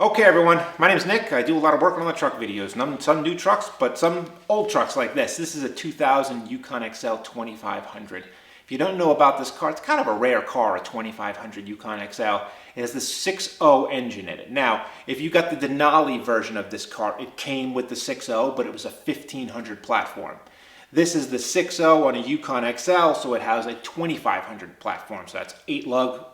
Okay everyone, my name is Nick. I do a lot of work on the truck videos. Some new trucks, but some old trucks like this. This is a 2000 Yukon XL 2500. If you don't know about this car, it's kind of a rare car, a 2500 Yukon XL. It has the 6.0 engine in it. Now, if you got the Denali version of this car, it came with the 6.0, but it was a 1500 platform. This is the 6.0 on a Yukon XL, so it has a 2500 platform. So that's 8 lug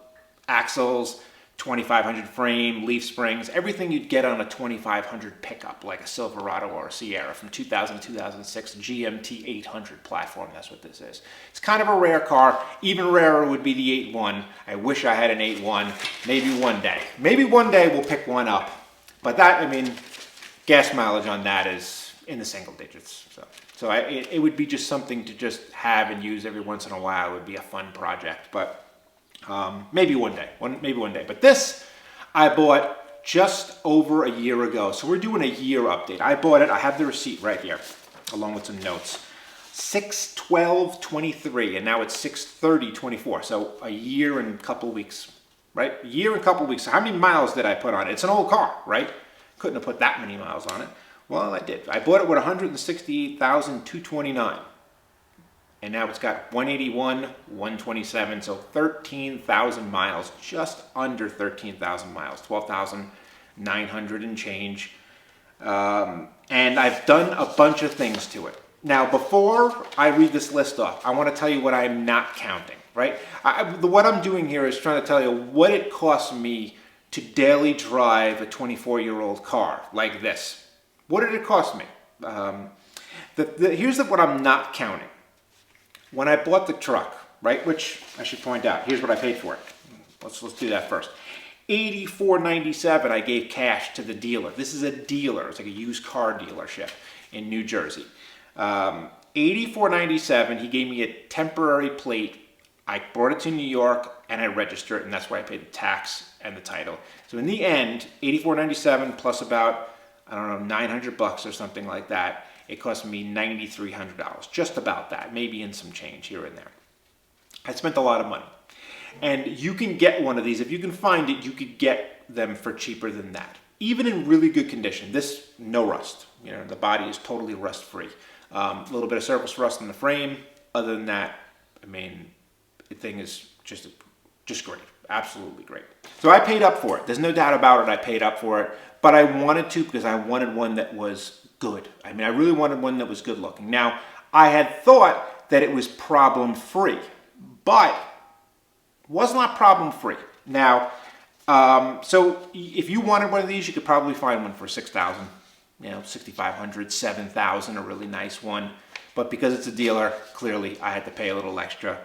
axles, 2500 frame, leaf springs, everything you'd get on a 2500 pickup, like a Silverado or a Sierra from 2000 to 2006 GMT 800 platform. That's what this is. It's kind of a rare car. Even rarer would be the 8.1. I wish I had an 8.1. Maybe one day. Maybe one day we'll pick one up. But that, I mean, gas mileage on that is in the single digits. So it would be just something to just have and use every once in a while. It would be a fun project, but maybe one day, maybe one day. But this I bought just over a year ago. So we're doing a year update. I bought it. I have the receipt right here, along with some notes. 6/12/23, and now it's 6/30/24. So a year and a couple weeks, right? A year and a couple weeks. So how many miles did I put on it? It's an old car, right? Couldn't have put that many miles on it. Well, I did. I bought it with 168,229. And now it's got 181, 127, so 13,000 miles, just under 13,000 miles, 12,900 and change. And I've done a bunch of things to it. Now, before I read this list off, I want to tell you what I'm not counting, right? What I'm doing here is trying to tell you what it costs me to daily drive a 24-year-old car like this. What did it cost me? Here's what I'm not counting. When I bought the truck, right, which I should point out, here's what I paid for it. Let's do that first. $84.97 I gave cash to the dealer. This is a dealer. It's like a used car dealership in New Jersey. $84.97, he gave me a temporary plate. I brought it to New York and I registered it, and that's why I paid the tax and the title. So in the end, $84.97 plus about, I don't know, 900 bucks or something like that. It cost me $9,300, just about that, maybe in some change here and there. I spent a lot of money. And you can get one of these. If you can find it, you could get them for cheaper than that. Even in really good condition. This, no rust. You know, the body is totally rust-free. A little bit of surface rust in the frame. Other than that, I mean, the thing is just great. Absolutely great. So I paid up for it. There's no doubt about it. I paid up for it. But I wanted to because I wanted one that was good. I mean, I really wanted one that was good looking. Now, I had thought that it was problem free, but was not problem free. Now, so if you wanted one of these, you could probably find one for $6,000, you know, $6,500, $7,000, a really nice one. But because it's a dealer, clearly I had to pay a little extra.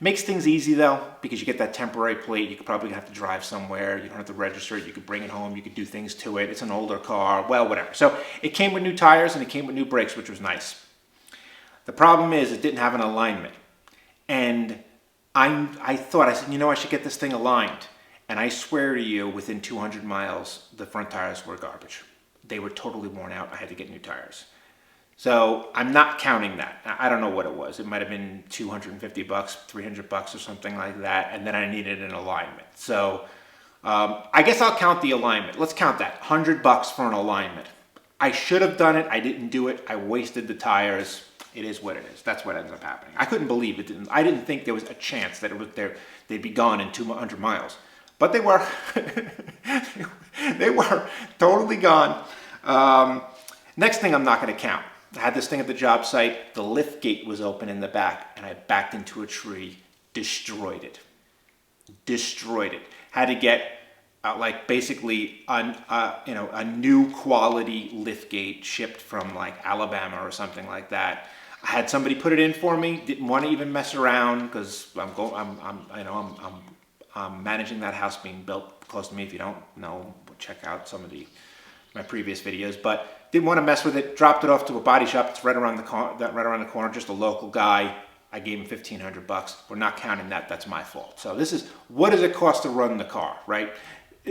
Makes things easy though, because you get that temporary plate. You could probably have to drive somewhere. You don't have to register it. You could bring it home. You could do things to it. It's an older car. Well, whatever. So it came with new tires and it came with new brakes, which was nice. The problem is it didn't have an alignment. And I said, you know, I should get this thing aligned. And I swear to you, within 200 miles, the front tires were garbage. They were totally worn out. I had to get new tires. So I'm not counting that. I don't know what it was. It might have been 250 bucks, 300 bucks or something like that. And then I needed an alignment. So I guess I'll count the alignment. Let's count that. 100 bucks for an alignment. I should have done it. I didn't do it. I wasted the tires. It is what it is. That's what ends up happening. I couldn't believe it. I didn't think there was a chance that they'd be gone in 200 miles. But they were. They were totally gone. Next thing I'm not going to count. I had this thing at the job site. The lift gate was open in the back, and I backed into a tree, destroyed it. Destroyed it. Had to get like basically a new quality lift gate shipped from like Alabama or something like that. I had somebody put it in for me. Didn't want to even mess around because I'm managing that house being built close to me. If you don't know, check out some of my previous videos, but didn't want to mess with it. Dropped it off to a body shop that's right around the corner. Just a local guy. I gave him 1,500 bucks. We're not counting that. That's my fault. So this is what does it cost to run the car, right?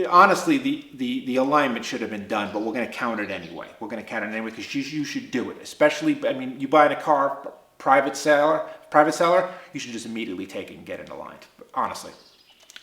Honestly, the alignment should have been done, but we're going to count it anyway. We're going to count it anyway because you should do it. Especially, I mean, you buy a car, private seller, you should just immediately take it and get it aligned. Honestly.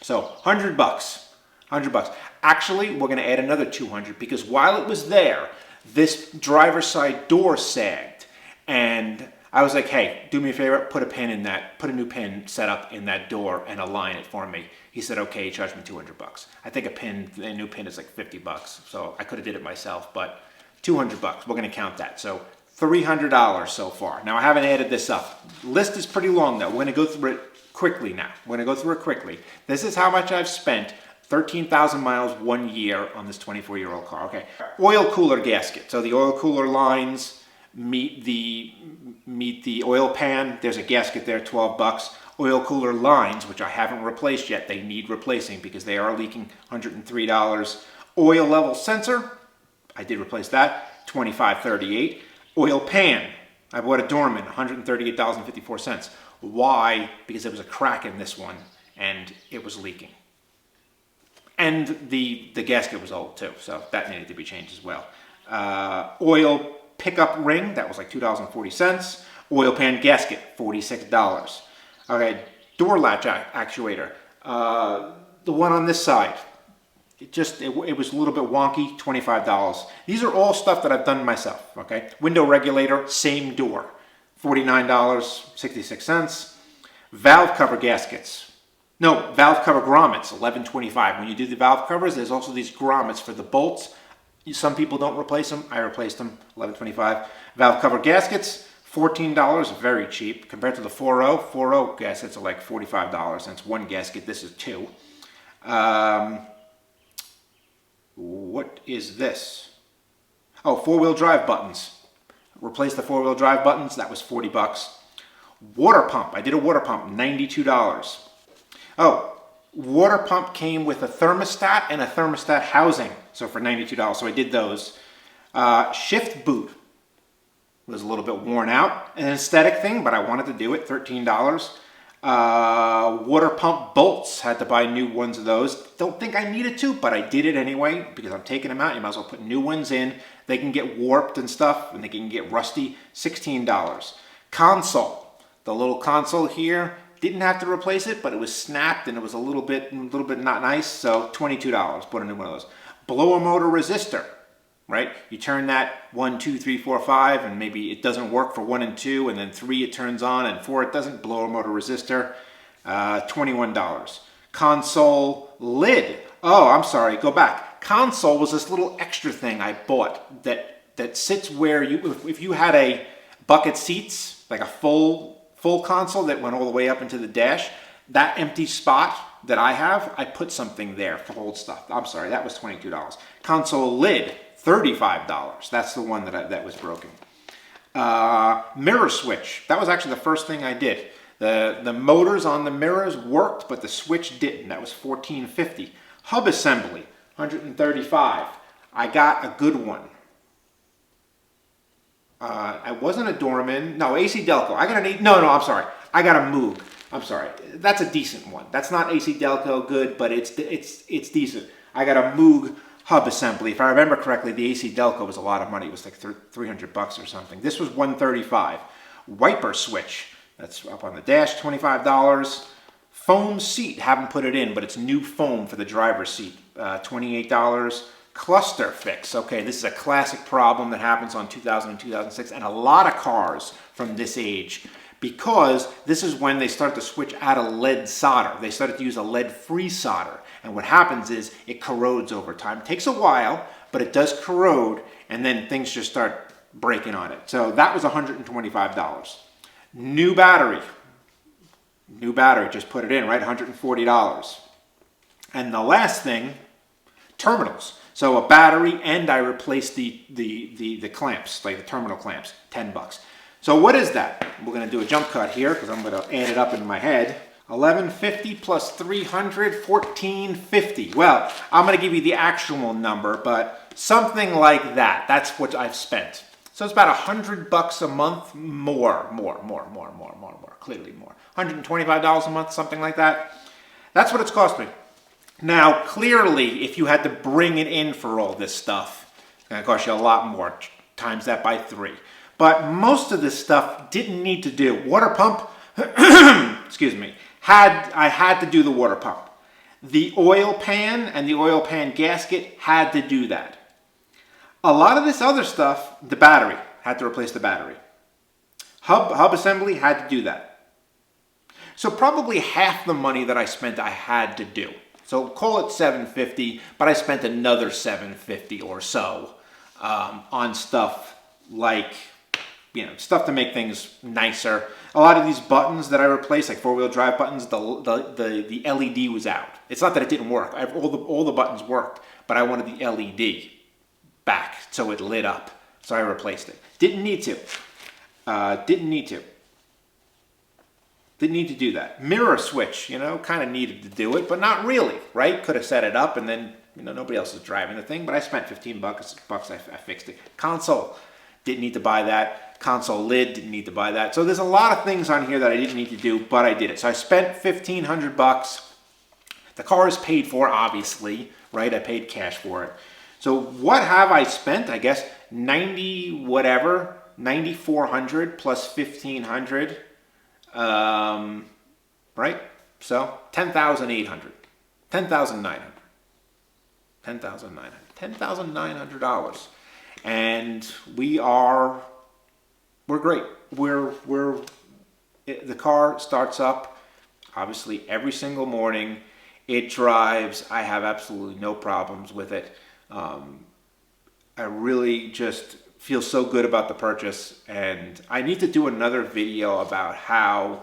So 100 bucks. $100. Actually, we're going to add another 200 because while it was there, this driver's side door sagged. And I was like, hey, do me a favor, put a pin in that, put a new pin set up in that door and align it for me. He said, okay, he charged me $200. I think a new pin is like $50. So I could have did it myself, but $200. We're going to count that. So $300 so far. Now I haven't added this up. List is pretty long though. We're going to go through it quickly now. We're going to go through it quickly. This is how much I've spent. 13,000 miles 1 year on this 24-year-old car. Okay. Oil cooler gasket. So the oil cooler lines meet the oil pan. There's a gasket there, $12. Oil cooler lines, which I haven't replaced yet. They need replacing because they are leaking, $103. Oil level sensor. I did replace that, $25.38. Oil pan. I bought a Dorman, $138.54. Why? Because there was a crack in this one and it was leaking. And the gasket was old too, so that needed to be changed as well. Oil pickup ring, that was like $2.40. Oil pan gasket, $46. Okay, door latch actuator. The one on this side, it was a little bit wonky, $25. These are all stuff that I've done myself, okay? Window regulator, same door, $49.66. Valve cover gaskets. No, valve cover grommets, $11.25. When you do the valve covers, there's also these grommets for the bolts. Some people don't replace them. I replaced them, $11.25. Valve cover gaskets, $14, very cheap. Compared to the 4.0, 4.0 gaskets are like $45. And it's one gasket, this is two. What is this? Oh, four-wheel drive buttons. Replace the four-wheel drive buttons, that was $40. Water pump, I did a water pump, $92. Oh, water pump came with a thermostat and a thermostat housing, so for $92, so I did those. Shift boot was a little bit worn out, an aesthetic thing, but I wanted to do it, $13. Water pump bolts, had to buy new ones of those. Don't think I needed to, but I did it anyway, because I'm taking them out, you might as well put new ones in. They can get warped and stuff, and they can get rusty, $16. Console, the little console here, didn't have to replace it, but it was snapped and it was a little bit not nice, so $22. Bought a new one of those. Blower motor resistor, right? You turn that 1, 2, 3, 4, 5, and maybe it doesn't work for 1 and 2, and then 3 it turns on, and 4 it doesn't. Blower motor resistor, $21. Console lid. Oh, I'm sorry. Go back. Console was this little extra thing I bought that sits where if you had a bucket seats, like a full console that went all the way up into the dash, that empty spot that I have, I put something there to hold stuff. I'm sorry, that was $22. Console lid, $35. That's the one that was broken. Mirror switch, that was actually the first thing I did. The motors on the mirrors worked, but the switch didn't. That was $14.50. Hub assembly, $135. I got a good one. I wasn't a Dorman. No, AC Delco. I'm sorry. I got a Moog. I'm sorry. That's a decent one. That's not AC Delco good, but it's decent. I got a Moog hub assembly. If I remember correctly, the AC Delco was a lot of money. It was like $300 or something. This was $135. Wiper switch. That's up on the dash, $25. Foam seat. Haven't put it in, but it's new foam for the driver's seat. $28. Cluster fix. Okay, this is a classic problem that happens on 2000 and 2006 and a lot of cars from this age, because this is when they start to switch out of lead solder. They started to use a lead-free solder, and what happens is it corrodes over time. It takes a while, but it does corrode, and then things just start breaking on it. So that was $125. New battery, just put it in, right? $140. And the last thing, terminals. So a battery, and I replaced the clamps, like the terminal clamps, $10. So what is that? We're going to do a jump cut here because I'm going to add it up in my head. $11.50 plus $300, $14.50. Well, I'm going to give you the actual number, but something like that. That's what I've spent. So it's about $100 a month more, clearly more. $125 a month, something like that. That's what it's cost me. Now, clearly, if you had to bring it in for all this stuff, it's going to cost you a lot more, times that by 3. But most of this stuff didn't need to do. Water pump, excuse me, I had to do the water pump. The oil pan and the oil pan gasket had to do that. A lot of this other stuff, the battery, had to replace the battery. Hub assembly had to do that. So probably half the money that I spent I had to do. So call it $750, but I spent another $750 or so on stuff like, stuff to make things nicer. A lot of these buttons that I replaced, like four-wheel drive buttons, the LED was out. It's not that it didn't work. All the buttons worked, but I wanted the LED back so it lit up. So I replaced it. Didn't need to. Didn't need to do that. Mirror switch, kind of needed to do it, but not really, right? Could have set it up and then, nobody else is driving the thing, but I spent 15 bucks, I fixed it. Console, didn't need to buy that. Console lid, didn't need to buy that. So there's a lot of things on here that I didn't need to do, but I did it. So I spent 1,500 bucks. The car is paid for, obviously, right? I paid cash for it. So what have I spent? I guess 9,400 plus 1,500, right? So 10,800, 10,900, $10,900. And we're great. The car starts up, obviously, every single morning. It drives. I have absolutely no problems with it. I really just feel so good about the purchase, and I need to do another video about how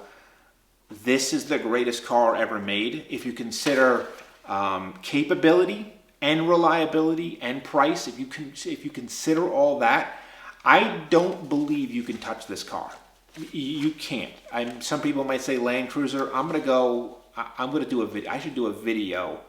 this is the greatest car ever made. If you consider capability and reliability and price, if you consider all that, I don't believe you can touch this car. You can't. Some people might say Land Cruiser. I'm gonna do a video. I should do a video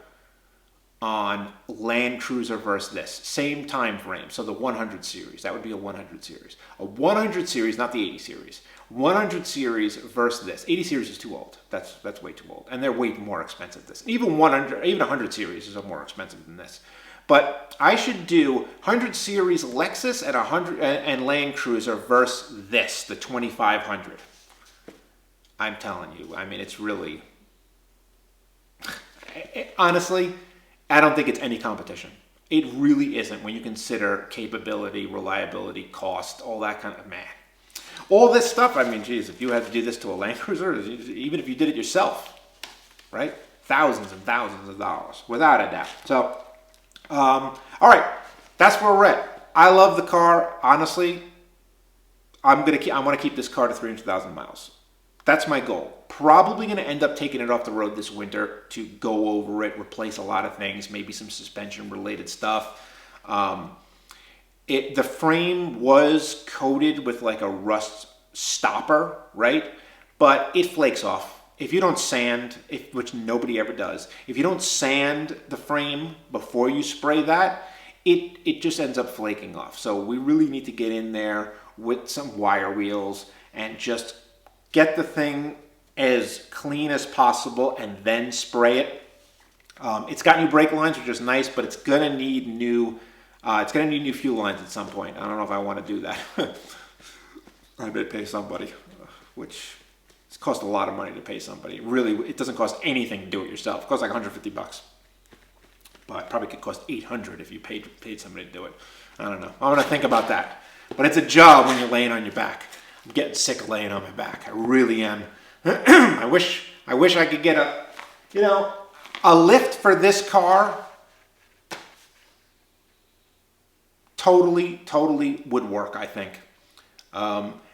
on Land Cruiser versus this. Same time frame. So the 100 series. That would be a 100 series. A 100 series, not the 80 series. 100 series versus this. 80 series is too old. That's way too old. And they're way more expensive than this. Even 100 series is more expensive than this. But I should do 100 series Lexus and Land Cruiser versus this, the 2500. I'm telling you. It's really... Honestly, I don't think it's any competition. It really isn't when you consider capability, reliability, cost, all that kind of All this stuff, geez, if you had to do this to a Land Cruiser, even if you did it yourself, right? Thousands and thousands of dollars, without a doubt. So, all right, that's where we're at. I love the car. Honestly, I want to keep this car to 300,000 miles. That's my goal. Probably going to end up taking it off the road this winter to go over it, replace a lot of things, maybe some suspension related stuff. The frame was coated with like a rust stopper, right? But it flakes off. If you don't sand, which nobody ever does, if you don't sand the frame before you spray that, it just ends up flaking off. So we really need to get in there with some wire wheels and just get the thing as clean as possible and then spray it. It's got new brake lines, which is nice, but it's gonna need new fuel lines at some point. I don't know if I want to do that. I may pay somebody, which it's cost a lot of money to pay somebody. Really, it doesn't cost anything to do it yourself. It costs like 150 bucks. But it probably could cost 800 if you paid somebody to do it. I don't know. I'm gonna think about that. But it's a job when you're laying on your back. I'm getting sick of laying on my back. I really am. I wish I could get a lift for this car. Totally would work, I think.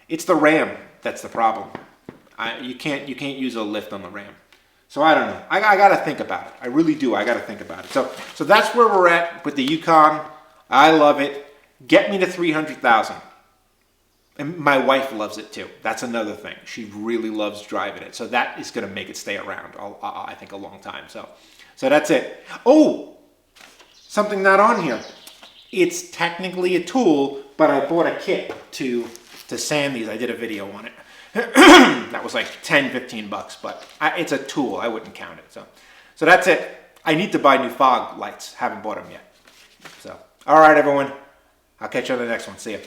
It's the Ram that's the problem. You can't use a lift on the Ram. So I don't know. I got to think about it. I really do. I got to think about it. So that's where we're at with the Yukon. I love it. Get me to 300,000. And my wife loves it too. That's another thing. She really loves driving it. So that is going to make it stay around, I think, a long time. So that's it. Oh, something not on here. It's technically a tool, but I bought a kit to sand these. I did a video on it. That was like 10, 15 bucks, but it's a tool. I wouldn't count it. So that's it. I need to buy new fog lights. Haven't bought them yet. So, all right, everyone. I'll catch you on the next one. See ya.